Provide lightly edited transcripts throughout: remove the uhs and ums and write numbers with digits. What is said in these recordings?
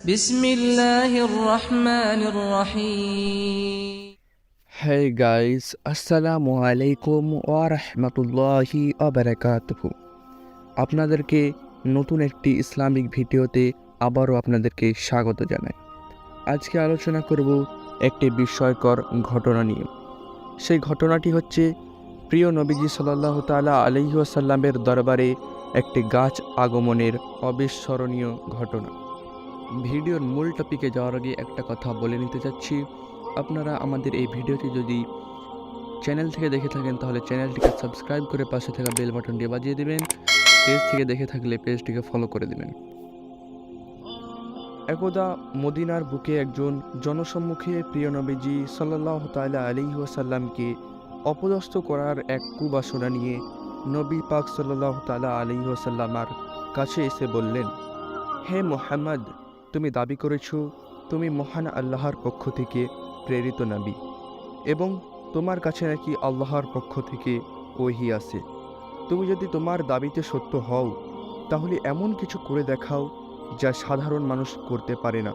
বিসমিল্লাহির রহমানির রহিম। Hey guys, আসসালামু আলাইকুম ওয়া রাহমাতুল্লাহি ওয়া বারাকাতুহু। আপনাদেরকে নতুন একটি ইসলামিক ভিডিওতে আবারও আপনাদেরকে স্বাগত জানাই। আজকে আলোচনা করব একটি বিস্ময়কর ঘটনা নিয়ে। সেই ঘটনাটি হচ্ছে প্রিয় নবীজি সাল্লাল্লাহু তাআলা আলাইহি ওয়াসাল্লামের দরবারে একটি গাছ আগমনের অবিস্মরণীয় ঘটনা। ভিডিওর মূল টপিকে যাওয়ার আগে একটা কথা বলে নিতে চাচ্ছি, আপনারা আমাদের এই ভিডিওটি যদি চ্যানেল থেকে দেখে থাকেন তাহলে চ্যানেলটিকে সাবস্ক্রাইব করে পাশে থাকা বেল বাটনটি বাজিয়ে দেবেন। পেজ থেকে দেখে থাকলে পেজটিকে ফলো করে দেবেন। একদা মদিনার বুকে একজন জনসম্মুখে প্রিয় নবীজি সাল্লাল্লাহু তাআলা আলাইহি ওয়াসাল্লামকে অপদস্থ করার এক কুবাসনা নিয়ে নবী পাক সাল্লাল্লাহু তাআলা আলাইহি ওয়াসাল্লামার কাছে এসে বললেন, হে মুহাম্মদ, তুমি দাবি করেছ তুমি মহান আল্লাহর পক্ষ থেকে প্রেরিত নবী এবং তোমার কাছে নাকি আল্লাহর পক্ষ থেকে ওহী আছে। তুমি যদি তোমার দাবিতে সত্য হও তাহলে এমন কিছু করে দেখাও যা সাধারণ মানুষ করতে পারে না।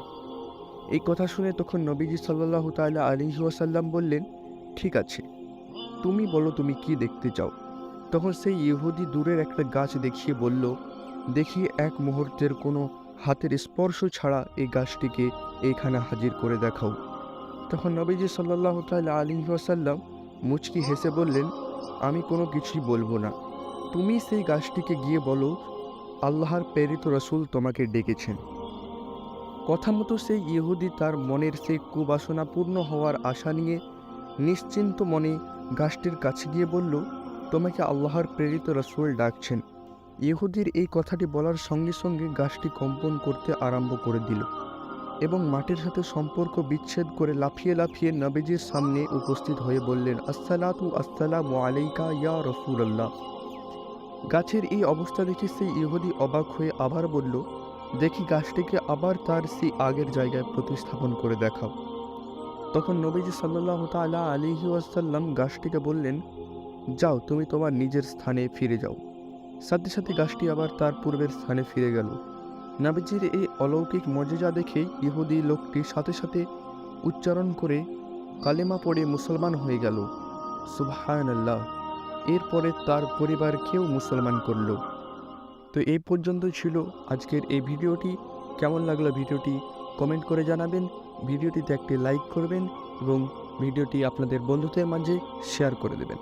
এই কথা শুনে তখন নবীজি সাল্লাল্লাহু তাআলা আলাইহি ওয়াসাল্লাম বললেন, ঠিক আছে, তুমি বলো তুমি কি দেখতে চাও। তখন সেই ইহুদি দূরের একটা গাছ দেখিয়ে বলল, দেখি এক মুহূর্তের কোনো হাতের স্পর্শ ছাড়া এই গাছটিকে এইখানে হাজির করে দেখাও। তখন নবীজি সাল্লাল্লাহু তাআলা আলাইহি ওয়াসাল্লাম মুচকি হেসে বললেন, আমি কোনো কিছুই বলবো না। তুমি সেই গাছটিকে গিয়ে বলো আল্লাহর প্রেরিত রাসূল তোমাকে ডেকেছেন। কথা মতো সেই ইহুদি তার মনের সেই কুবাসনা পূর্ণ হওয়ার আশা নিয়ে নিশ্চিন্ত মনে গাছটির কাছে গিয়ে বলল, তোমাকে আল্লাহর প্রেরিত রাসূল ডাকছেন। ইহুদির এই কথাটি বলার সঙ্গে সঙ্গে গাছটি কম্পন করতে আরম্ভ করে দিল এবং মাটির সাথে সম্পর্ক বিচ্ছেদ করে লাফিয়ে লাফিয়ে নবীজির সামনে উপস্থিত হয়ে বললেন, আসসালাতু আসসালামু আলাইকা ইয়া রাসূলুল্লাহ। গাছের এই অবস্থা দেখে সেই ইহুদি অবাক হয়ে আবার বলল, দেখি গাছটিকে আবার তার সেই আগের জায়গায় প্রতিস্থাপন করে দেখাও। তখন নবীজি সাল্লাল্লাহু তাআলা আলাইহি ওয়াসাল্লাম গাছটিকে বললেন, যাও তুমি তোমার নিজের স্থানে ফিরে যাও। সাথে সাথে গাছটি আবার তার পূর্বের স্থানে ফিরে গেল। নবীজির এই অলৌকিক মজেজা দেখে ইহুদি লোকটি সাথে সাথে উচ্চারণ করে কালেমা পড়ে মুসলমান হয়ে গেল। সুবহানাল্লাহ। এরপরে তার পরিবারকেও মুসলমান করল। তো এই পর্যন্ত ছিল আজকের এই ভিডিওটি। কেমন লাগলো ভিডিওটি কমেন্ট করে জানাবেন, ভিডিওটিতে একটি লাইক করবেন এবং ভিডিওটি আপনাদের বন্ধুদের মাঝে শেয়ার করে দেবেন।